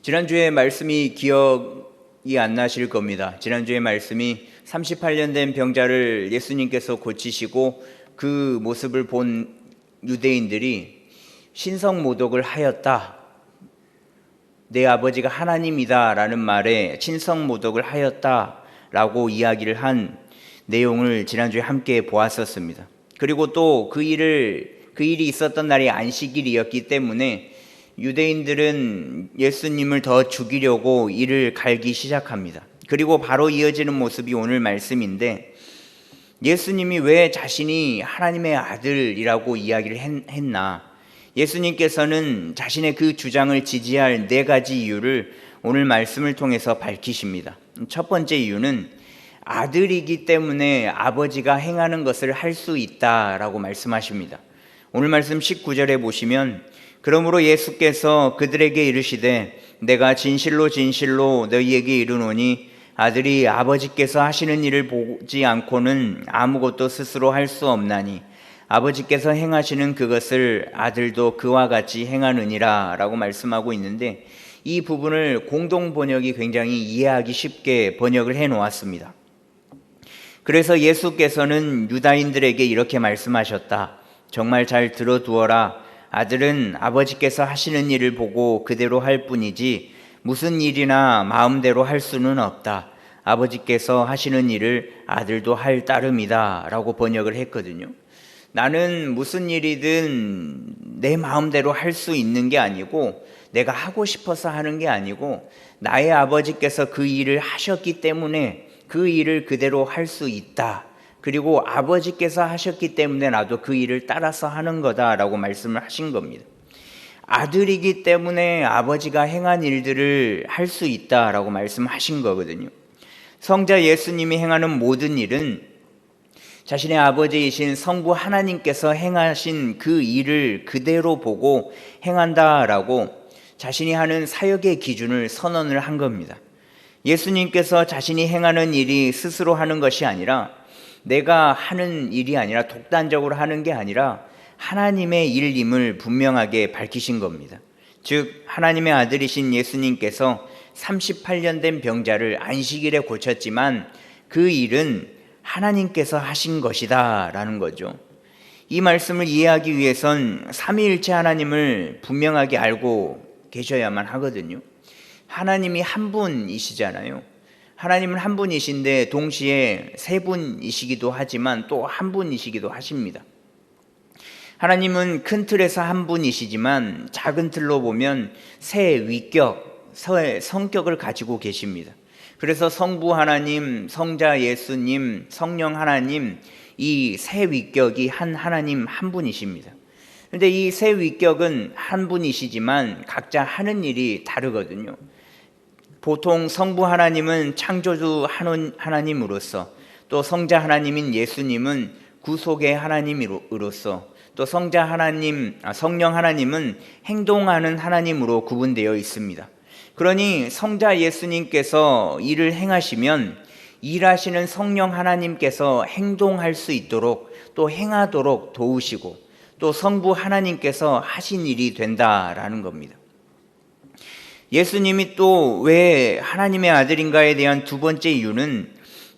지난주에 말씀이 기억이 안 나실 겁니다. 지난주에 말씀이 38년 된 병자를 예수님께서 고치시고 그 모습을 본 유대인들이 신성모독을 하였다. 내 아버지가 하나님이다 라는 말에 신성모독을 하였다 라고 이야기를 한 내용을 지난주에 함께 보았었습니다. 그리고 또 그 일이 있었던 날이 안식일이었기 때문에 유대인들은 예수님을 더 죽이려고 이를 갈기 시작합니다. 그리고 바로 이어지는 모습이 오늘 말씀인데, 예수님이 왜 자신이 하나님의 아들이라고 이야기를 했나? 예수님께서는 자신의 그 주장을 지지할 네 가지 이유를 오늘 말씀을 통해서 밝히십니다. 첫 번째 이유는 아들이기 때문에 아버지가 행하는 것을 할 수 있다라고 말씀하십니다. 오늘 말씀 19절에 보시면, 그러므로 예수께서 그들에게 이르시되 내가 진실로 진실로 너희에게 이르노니 아들이 아버지께서 하시는 일을 보지 않고는 아무것도 스스로 할 수 없나니 아버지께서 행하시는 그것을 아들도 그와 같이 행하느니라 라고 말씀하고 있는데, 이 부분을 공동 번역이 굉장히 이해하기 쉽게 번역을 해 놓았습니다. 그래서 예수께서는 유다인들에게 이렇게 말씀하셨다. 정말 잘 들어두어라. 아들은 아버지께서 하시는 일을 보고 그대로 할 뿐이지 무슨 일이나 마음대로 할 수는 없다. 아버지께서 하시는 일을 아들도 할 따름이다 라고 번역을 했거든요. 나는 무슨 일이든 내 마음대로 할 수 있는 게 아니고, 내가 하고 싶어서 하는 게 아니고, 나의 아버지께서 그 일을 하셨기 때문에 그 일을 그대로 할 수 있다. 그리고 아버지께서 하셨기 때문에 나도 그 일을 따라서 하는 거다라고 말씀을 하신 겁니다. 아들이기 때문에 아버지가 행한 일들을 할 수 있다라고 말씀하신 거거든요. 성자 예수님이 행하는 모든 일은 자신의 아버지이신 성부 하나님께서 행하신 그 일을 그대로 보고 행한다라고 자신이 하는 사역의 기준을 선언을 한 겁니다. 예수님께서 자신이 행하는 일이 스스로 하는 것이 아니라, 내가 하는 일이 아니라, 독단적으로 하는 게 아니라 하나님의 일임을 분명하게 밝히신 겁니다. 즉 하나님의 아들이신 예수님께서 38년 된 병자를 안식일에 고쳤지만 그 일은 하나님께서 하신 것이다 라는 거죠. 이 말씀을 이해하기 위해선 삼위일체 하나님을 분명하게 알고 계셔야만 하거든요. 하나님이 한 분이시잖아요. 하나님은 한 분이신데 동시에 세 분이시기도 하지만 또 한 분이시기도 하십니다. 하나님은 큰 틀에서 한 분이시지만 작은 틀로 보면 세 위격, 세 성격을 가지고 계십니다. 그래서 성부 하나님, 성자 예수님, 성령 하나님, 이 세 위격이 한 하나님 한 분이십니다. 그런데 이 세 위격은 한 분이시지만 각자 하는 일이 다르거든요. 보통 성부 하나님은 창조주 하나님으로서, 또 성자 하나님인 예수님은 구속의 하나님으로서, 또 성령 하나님은 행동하는 하나님으로 구분되어 있습니다. 그러니 성자 예수님께서 일을 행하시면 일하시는 성령 하나님께서 행동할 수 있도록 또 행하도록 도우시고, 또 성부 하나님께서 하신 일이 된다라는 겁니다. 예수님이 또 왜 하나님의 아들인가에 대한 두 번째 이유는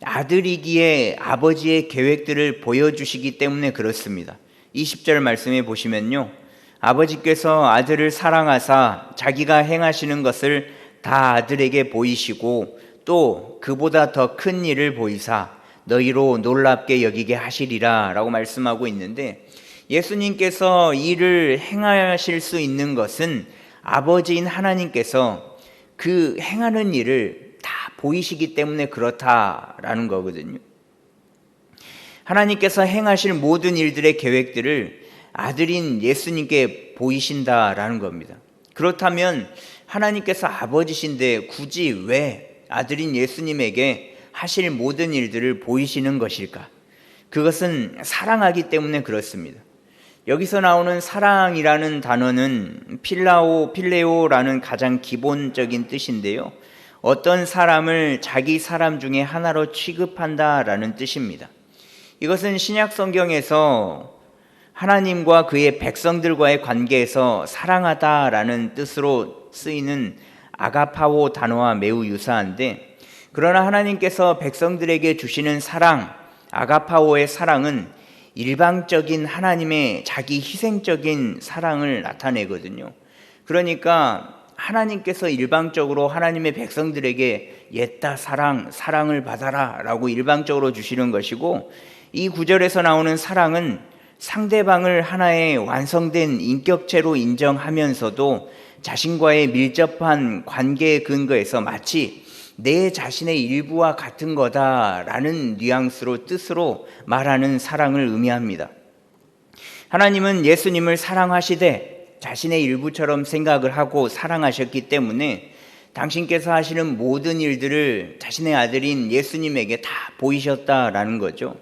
아들이기에 아버지의 계획들을 보여주시기 때문에 그렇습니다. 20절 말씀에 보시면요, 아버지께서 아들을 사랑하사 자기가 행하시는 것을 다 아들에게 보이시고 또 그보다 더 큰 일을 보이사 너희로 놀랍게 여기게 하시리라 라고 말씀하고 있는데, 예수님께서 일을 행하실 수 있는 것은 아버지인 하나님께서 그 행하는 일을 다 보이시기 때문에 그렇다라는 거거든요. 하나님께서 행하실 모든 일들의 계획들을 아들인 예수님께 보이신다라는 겁니다. 그렇다면 하나님께서 아버지신데 굳이 왜 아들인 예수님에게 하실 모든 일들을 보이시는 것일까? 그것은 사랑하기 때문에 그렇습니다. 여기서 나오는 사랑이라는 단어는 필레오라는 가장 기본적인 뜻인데요, 어떤 사람을 자기 사람 중에 하나로 취급한다라는 뜻입니다. 이것은 신약 성경에서 하나님과 그의 백성들과의 관계에서 사랑하다라는 뜻으로 쓰이는 아가파오 단어와 매우 유사한데, 그러나 하나님께서 백성들에게 주시는 사랑, 아가파오의 사랑은 일방적인 하나님의 자기 희생적인 사랑을 나타내거든요. 그러니까 하나님께서 일방적으로 하나님의 백성들에게 옛다 사랑을 받아라 라고 일방적으로 주시는 것이고, 이 구절에서 나오는 사랑은 상대방을 하나의 완성된 인격체로 인정하면서도 자신과의 밀접한 관계의 근거에서 마치 내 자신의 일부와 같은 거다라는 뉘앙스로 뜻으로 말하는 사랑을 의미합니다. 하나님은 예수님을 사랑하시되 자신의 일부처럼 생각을 하고 사랑하셨기 때문에 당신께서 하시는 모든 일들을 자신의 아들인 예수님에게 다 보이셨다라는 거죠.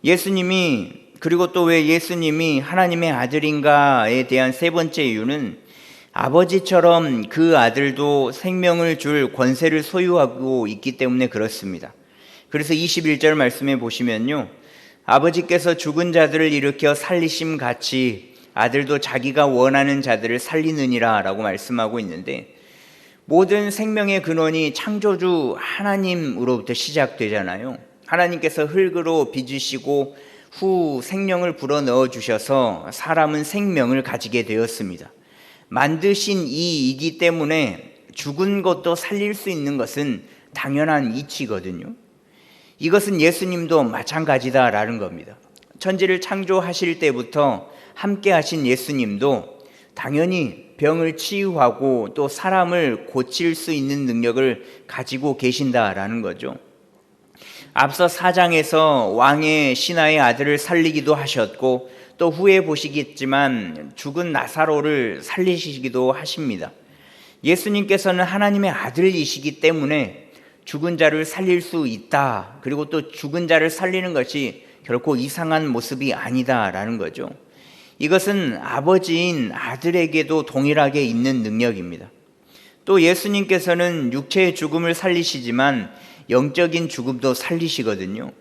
예수님이, 그리고 또 왜 예수님이 하나님의 아들인가에 대한 세 번째 이유는 아버지처럼 그 아들도 생명을 줄 권세를 소유하고 있기 때문에 그렇습니다. 그래서 21절 말씀에 보시면요, 아버지께서 죽은 자들을 일으켜 살리심 같이 아들도 자기가 원하는 자들을 살리느니라 라고 말씀하고 있는데, 모든 생명의 근원이 창조주 하나님으로부터 시작되잖아요. 하나님께서 흙으로 빚으시고 후 생명을 불어넣어 주셔서 사람은 생명을 가지게 되었습니다. 만드신 이이기 때문에 죽은 것도 살릴 수 있는 것은 당연한 이치거든요. 이것은 예수님도 마찬가지다라는 겁니다. 천지를 창조하실 때부터 함께 하신 예수님도 당연히 병을 치유하고 또 사람을 고칠 수 있는 능력을 가지고 계신다라는 거죠. 앞서 4장에서 왕의 신하의 아들을 살리기도 하셨고, 또 후에 보시겠지만 죽은 나사로를 살리시기도 하십니다. 예수님께서는 하나님의 아들이시기 때문에 죽은 자를 살릴 수 있다. 그리고 또 죽은 자를 살리는 것이 결코 이상한 모습이 아니다라는 거죠. 이것은 아버지인 아들에게도 동일하게 있는 능력입니다. 또 예수님께서는 육체의 죽음을 살리시지만 영적인 죽음도 살리시거든요.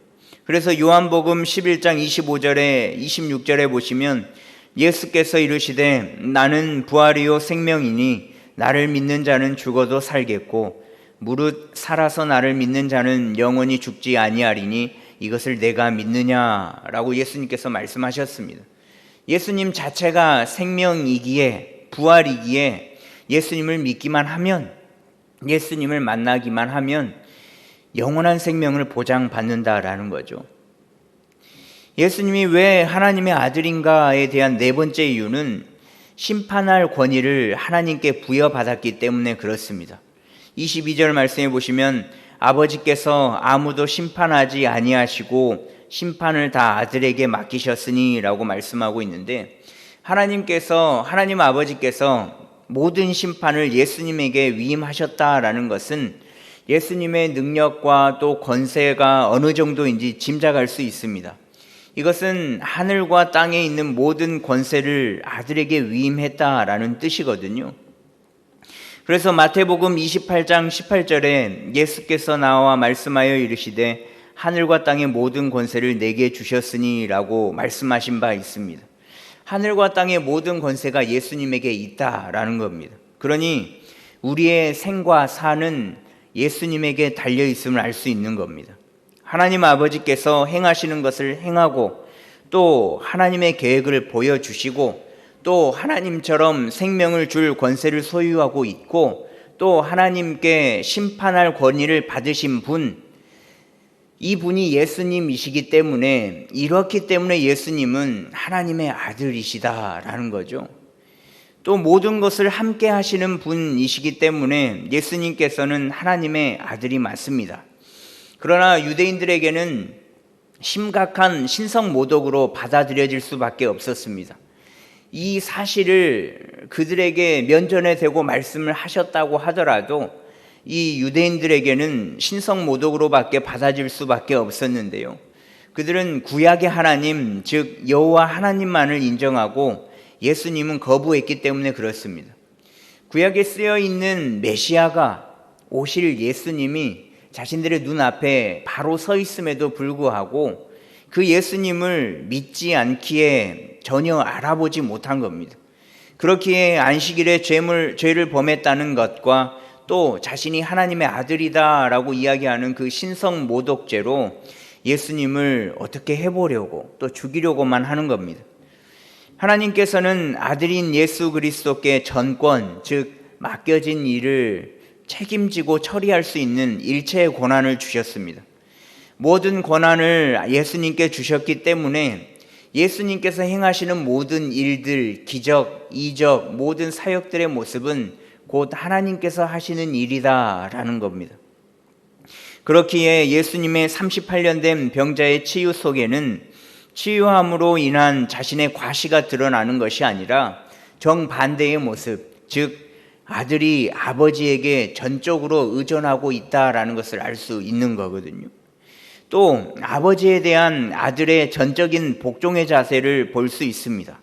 그래서 요한복음 11장 25절에 26절에 보시면 예수께서 이르시되 나는 부활이요 생명이니 나를 믿는 자는 죽어도 살겠고 무릇 살아서 나를 믿는 자는 영원히 죽지 아니하리니 이것을 내가 믿느냐라고 예수님께서 말씀하셨습니다. 예수님 자체가 생명이기에, 부활이기에 예수님을 믿기만 하면, 예수님을 만나기만 하면 영원한 생명을 보장받는다라는 거죠. 예수님이 왜 하나님의 아들인가에 대한 네 번째 이유는 심판할 권위를 하나님께 부여받았기 때문에 그렇습니다. 22절 말씀해 보시면 아버지께서 아무도 심판하지 아니하시고 심판을 다 아들에게 맡기셨으니 라고 말씀하고 있는데, 하나님 아버지께서 모든 심판을 예수님에게 위임하셨다라는 것은 예수님의 능력과 또 권세가 어느 정도인지 짐작할 수 있습니다. 이것은 하늘과 땅에 있는 모든 권세를 아들에게 위임했다라는 뜻이거든요. 그래서 마태복음 28장 18절에 예수께서 나와 말씀하여 이르시되 하늘과 땅의 모든 권세를 내게 주셨으니 라고 말씀하신 바 있습니다. 하늘과 땅의 모든 권세가 예수님에게 있다라는 겁니다. 그러니 우리의 생과 사는 예수님에게 달려있음을 알 수 있는 겁니다. 하나님 아버지께서 행하시는 것을 행하고 또 하나님의 계획을 보여주시고 또 하나님처럼 생명을 줄 권세를 소유하고 있고 또 하나님께 심판할 권위를 받으신 분, 이분이 예수님이시기 때문에, 이렇기 때문에 예수님은 하나님의 아들이시다라는 거죠. 또 모든 것을 함께 하시는 분이시기 때문에 예수님께서는 하나님의 아들이 맞습니다. 그러나 유대인들에게는 심각한 신성 모독으로 받아들여질 수밖에 없었습니다. 이 사실을 그들에게 면전에 대고 말씀을 하셨다고 하더라도 이 유대인들에게는 신성 모독으로밖에 받아들일 수밖에 없었는데요. 그들은 구약의 하나님, 즉 여호와 하나님만을 인정하고 예수님은 거부했기 때문에 그렇습니다. 구약에 쓰여 있는 메시아가 오실 예수님이 자신들의 눈앞에 바로 서 있음에도 불구하고 그 예수님을 믿지 않기에 전혀 알아보지 못한 겁니다. 그렇기에 안식일에 죄를 범했다는 것과 또 자신이 하나님의 아들이다라고 이야기하는 그 신성 모독죄로 예수님을 어떻게 해보려고 또 죽이려고만 하는 겁니다. 하나님께서는 아들인 예수 그리스도께 전권, 즉 맡겨진 일을 책임지고 처리할 수 있는 일체의 권한을 주셨습니다. 모든 권한을 예수님께 주셨기 때문에 예수님께서 행하시는 모든 일들, 기적, 이적, 모든 사역들의 모습은 곧 하나님께서 하시는 일이다라는 겁니다. 그렇기에 예수님의 38년 된 병자의 치유 속에는 치유함으로 인한 자신의 과시가 드러나는 것이 아니라 정반대의 모습, 즉 아들이 아버지에게 전적으로 의존하고 있다라는 것을 알 수 있는 거거든요. 또 아버지에 대한 아들의 전적인 복종의 자세를 볼 수 있습니다.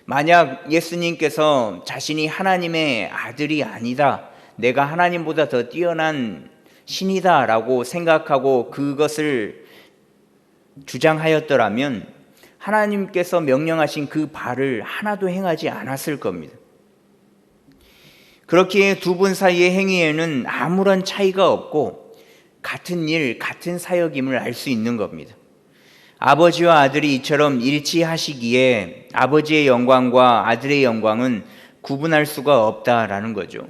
만약 예수님께서 자신이 하나님의 아들이 아니다, 내가 하나님보다 더 뛰어난 신이다 라고 생각하고 그것을 주장하였더라면 하나님께서 명령하신 그 바를 하나도 행하지 않았을 겁니다. 그렇기에 두 분 사이의 행위에는 아무런 차이가 없고 같은 일, 같은 사역임을 알 수 있는 겁니다. 아버지와 아들이 이처럼 일치하시기에 아버지의 영광과 아들의 영광은 구분할 수가 없다라는 거죠.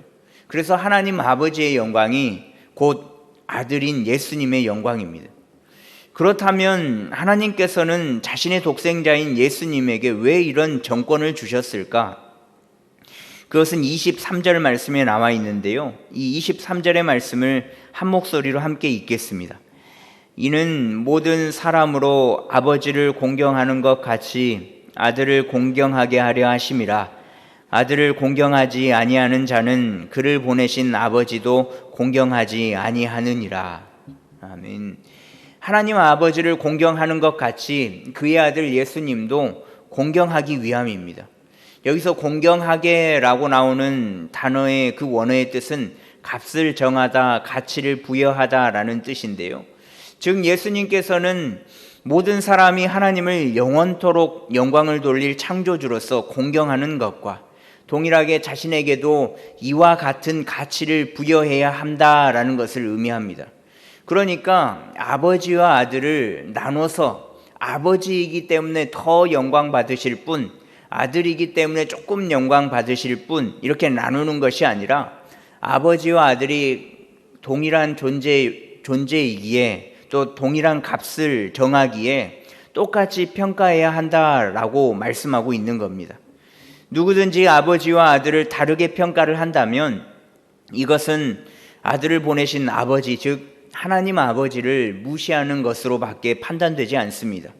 그래서 하나님 아버지의 영광이 곧 아들인 예수님의 영광입니다. 그렇다면 하나님께서는 자신의 독생자인 예수님에게 왜 이런 정권을 주셨을까? 그것은 23절 말씀에 나와 있는데요. 이 23절의 말씀을 한 목소리로 함께 읽겠습니다. 이는 모든 사람으로 아버지를 공경하는 것 같이 아들을 공경하게 하려 하심이라. 아들을 공경하지 아니하는 자는 그를 보내신 아버지도 공경하지 아니하느니라. 아멘. 하나님 아버지를 공경하는 것 같이 그의 아들 예수님도 공경하기 위함입니다. 여기서 공경하게라고 나오는 단어의 그 원어의 뜻은 값을 정하다, 가치를 부여하다라는 뜻인데요. 즉 예수님께서는 모든 사람이 하나님을 영원토록 영광을 돌릴 창조주로서 공경하는 것과 동일하게 자신에게도 이와 같은 가치를 부여해야 한다라는 것을 의미합니다. 그러니까 아버지와 아들을 나눠서 아버지이기 때문에 더 영광 받으실 뿐, 아들이기 때문에 조금 영광 받으실 뿐, 이렇게 나누는 것이 아니라 아버지와 아들이 동일한 존재이기에 또 동일한 값을 정하기에 똑같이 평가해야 한다라고 말씀하고 있는 겁니다. 누구든지 아버지와 아들을 다르게 평가를 한다면 이것은 아들을 보내신 아버지, 즉 하나님 아버지를 무시하는 것으로밖에 판단되지 않습니다.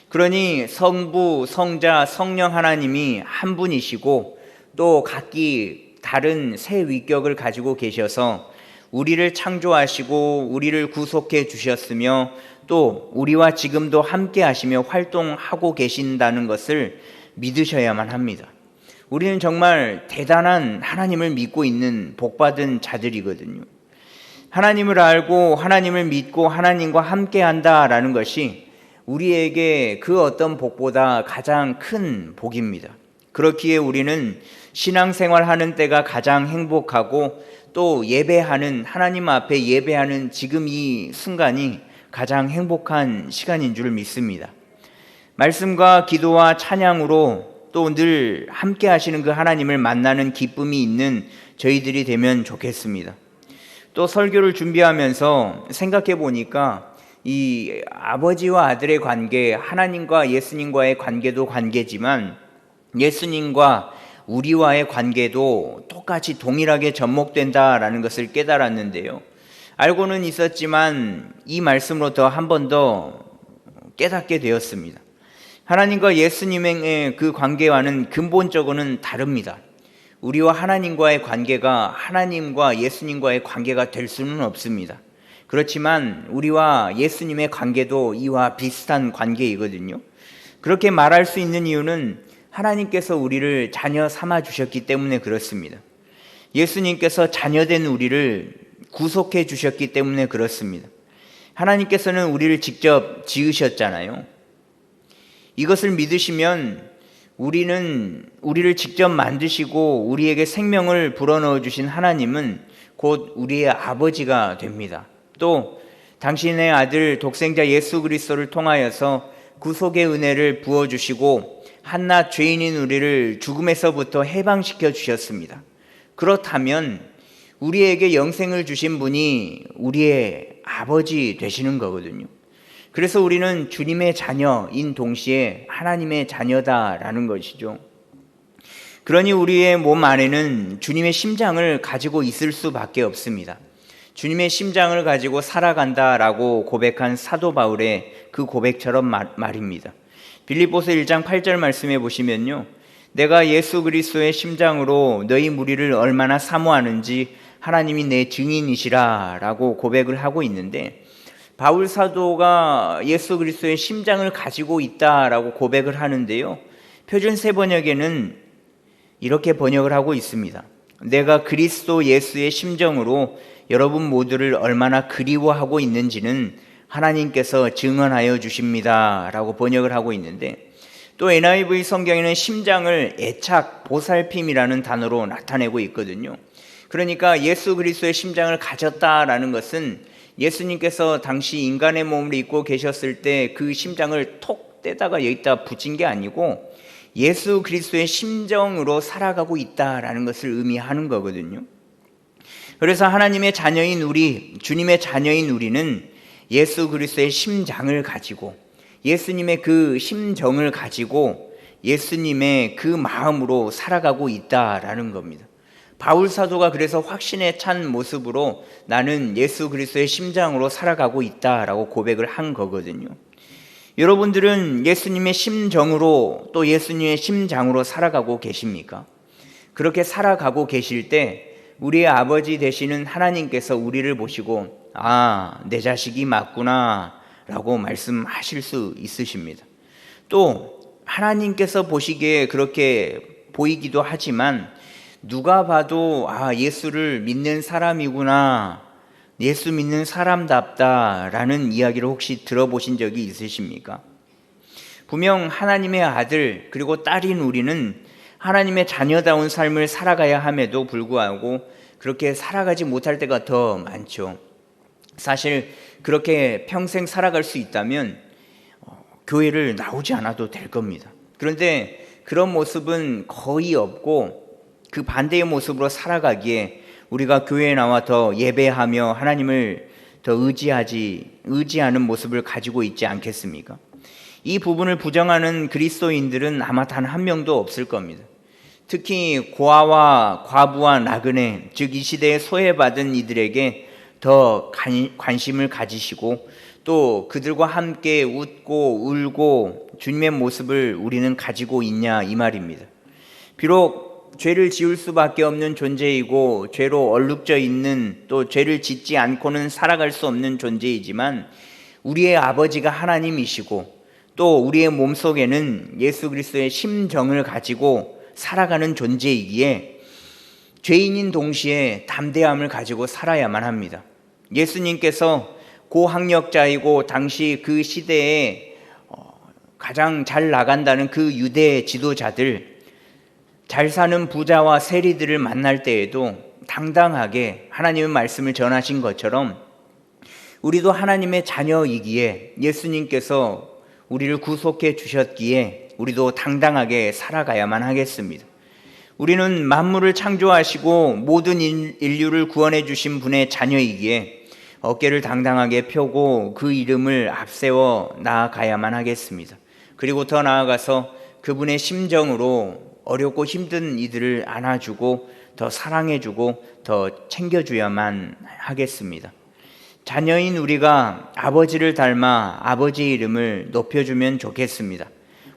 그러니 성부, 성자, 성령 하나님이 한 분이시고 또 각기 다른 세 위격을 가지고 계셔서 우리를 창조하시고 우리를 구속해 주셨으며 또 우리와 지금도 함께 하시며 활동하고 계신다는 것을 믿으셔야만 합니다. 우리는 정말 대단한 하나님을 믿고 있는 복받은 자들이거든요. 하나님을 알고 하나님을 믿고 하나님과 함께 한다라는 것이 우리에게 그 어떤 복보다 가장 큰 복입니다. 그렇기에 우리는 신앙생활 하는 때가 가장 행복하고 또 예배하는, 하나님 앞에 예배하는 지금 이 순간이 가장 행복한 시간인 줄 믿습니다. 말씀과 기도와 찬양으로 또 늘 함께 하시는 그 하나님을 만나는 기쁨이 있는 저희들이 되면 좋겠습니다. 또 설교를 준비하면서 생각해 보니까 이 아버지와 아들의 관계, 하나님과 예수님과의 관계도 관계지만 예수님과 우리와의 관계도 똑같이 동일하게 접목된다라는 것을 깨달았는데요. 알고는 있었지만 이 말씀으로 더 한 번 더 깨닫게 되었습니다. 하나님과 예수님의 그 관계와는 근본적으로는 다릅니다. 우리와 하나님과의 관계가 하나님과 예수님과의 관계가 될 수는 없습니다. 그렇지만 우리와 예수님의 관계도 이와 비슷한 관계이거든요. 그렇게 말할 수 있는 이유는 하나님께서 우리를 자녀 삼아 주셨기 때문에 그렇습니다. 예수님께서 자녀된 우리를 구속해 주셨기 때문에 그렇습니다. 하나님께서는 우리를 직접 지으셨잖아요. 이것을 믿으시면 우리를 직접 만드시고 우리에게 생명을 불어넣어 주신 하나님은 곧 우리의 아버지가 됩니다. 또 당신의 아들 독생자 예수 그리스도를 통하여서 구속의 은혜를 부어주시고 한낱 죄인인 우리를 죽음에서부터 해방시켜 주셨습니다. 그렇다면 우리에게 영생을 주신 분이 우리의 아버지 되시는 거거든요. 그래서 우리는 주님의 자녀인 동시에 하나님의 자녀다라는 것이죠. 그러니 우리의 몸 안에는 주님의 심장을 가지고 있을 수밖에 없습니다. 주님의 심장을 가지고 살아간다라고 고백한 사도 바울의 그 고백처럼 말입니다. 빌립보서 1장 8절 말씀해 보시면요, 내가 예수 그리스도의 심장으로 너희 무리를 얼마나 사모하는지 하나님이 내 증인이시라 라고 고백을 하고 있는데, 바울 사도가 예수 그리스도의 심장을 가지고 있다라고 고백을 하는데요, 표준 세번역에는 이렇게 번역을 하고 있습니다. 내가 그리스도 예수의 심정으로 여러분 모두를 얼마나 그리워하고 있는지는 하나님께서 증언하여 주십니다 라고 번역을 하고 있는데, 또 NIV 성경에는 심장을 애착, 보살핌이라는 단어로 나타내고 있거든요. 그러니까 예수 그리스도의 심장을 가졌다라는 것은 예수님께서 당시 인간의 몸을 입고 계셨을 때 그 심장을 톡 떼다가 여기다 붙인 게 아니고 예수 그리스도의 심정으로 살아가고 있다라는 것을 의미하는 거거든요. 그래서 하나님의 자녀인 우리, 주님의 자녀인 우리는 예수 그리스도의 심장을 가지고 예수님의 그 심정을 가지고 예수님의 그 마음으로 살아가고 있다라는 겁니다. 바울 사도가 그래서 확신에 찬 모습으로 나는 예수 그리스도의 심장으로 살아가고 있다라고 고백을 한 거거든요. 여러분들은 예수님의 심정으로 또 예수님의 심장으로 살아가고 계십니까? 그렇게 살아가고 계실 때 우리의 아버지 되시는 하나님께서 우리를 보시고 내 자식이 맞구나 라고 말씀하실 수 있으십니다. 또 하나님께서 보시기에 그렇게 보이기도 하지만 누가 봐도 예수를 믿는 사람이구나, 예수 믿는 사람답다라는 이야기를 혹시 들어보신 적이 있으십니까? 분명 하나님의 아들 그리고 딸인 우리는 하나님의 자녀다운 삶을 살아가야 함에도 불구하고 그렇게 살아가지 못할 때가 더 많죠. 사실 그렇게 평생 살아갈 수 있다면 교회를 나오지 않아도 될 겁니다. 그런데 그런 모습은 거의 없고 그 반대의 모습으로 살아가기에 우리가 교회에 나와 더 예배하며 하나님을 더 의지하는 모습을 가지고 있지 않겠습니까? 이 부분을 부정하는 그리스도인들은 아마 단 한 명도 없을 겁니다. 특히 고아와 과부와 나그네, 즉 이 시대에 소외받은 이들에게 더 관심을 가지시고 또 그들과 함께 웃고 울고 주님의 모습을 우리는 가지고 있냐 이 말입니다. 비록 죄를 지을 수밖에 없는 존재이고 죄로 얼룩져 있는, 또 죄를 짓지 않고는 살아갈 수 없는 존재이지만 우리의 아버지가 하나님이시고 또 우리의 몸속에는 예수 그리스도의 심정을 가지고 살아가는 존재이기에 죄인인 동시에 담대함을 가지고 살아야만 합니다. 예수님께서 고학력자이고 당시 그 시대에 가장 잘 나간다는 그 유대 지도자들, 잘 사는 부자와 세리들을 만날 때에도 당당하게 하나님의 말씀을 전하신 것처럼 우리도 하나님의 자녀이기에 예수님께서 우리를 구속해 주셨기에 우리도 당당하게 살아가야만 하겠습니다. 우리는 만물을 창조하시고 모든 인류를 구원해 주신 분의 자녀이기에 어깨를 당당하게 펴고 그 이름을 앞세워 나아가야만 하겠습니다. 그리고 더 나아가서 그분의 심정으로 어렵고 힘든 이들을 안아주고 더 사랑해주고 더 챙겨줘야만 하겠습니다. 자녀인 우리가 아버지를 닮아 아버지의 이름을 높여주면 좋겠습니다.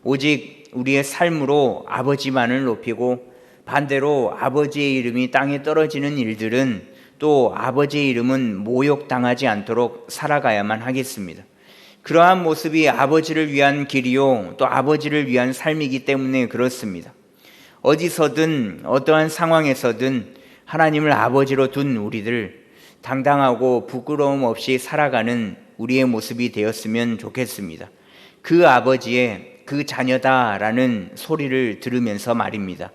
오직 우리의 삶으로 아버지만을 높이고 반대로 아버지의 이름이 땅에 떨어지는 일들은 또 아버지의 이름은 모욕당하지 않도록 살아가야만 하겠습니다. 그러한 모습이 아버지를 위한 길이요 또 아버지를 위한 삶이기 때문에 그렇습니다. 어디서든 어떠한 상황에서든 하나님을 아버지로 둔 우리들 당당하고 부끄러움 없이 살아가는 우리의 모습이 되었으면 좋겠습니다. 그 아버지의 그 자녀다라는 소리를 들으면서 말입니다.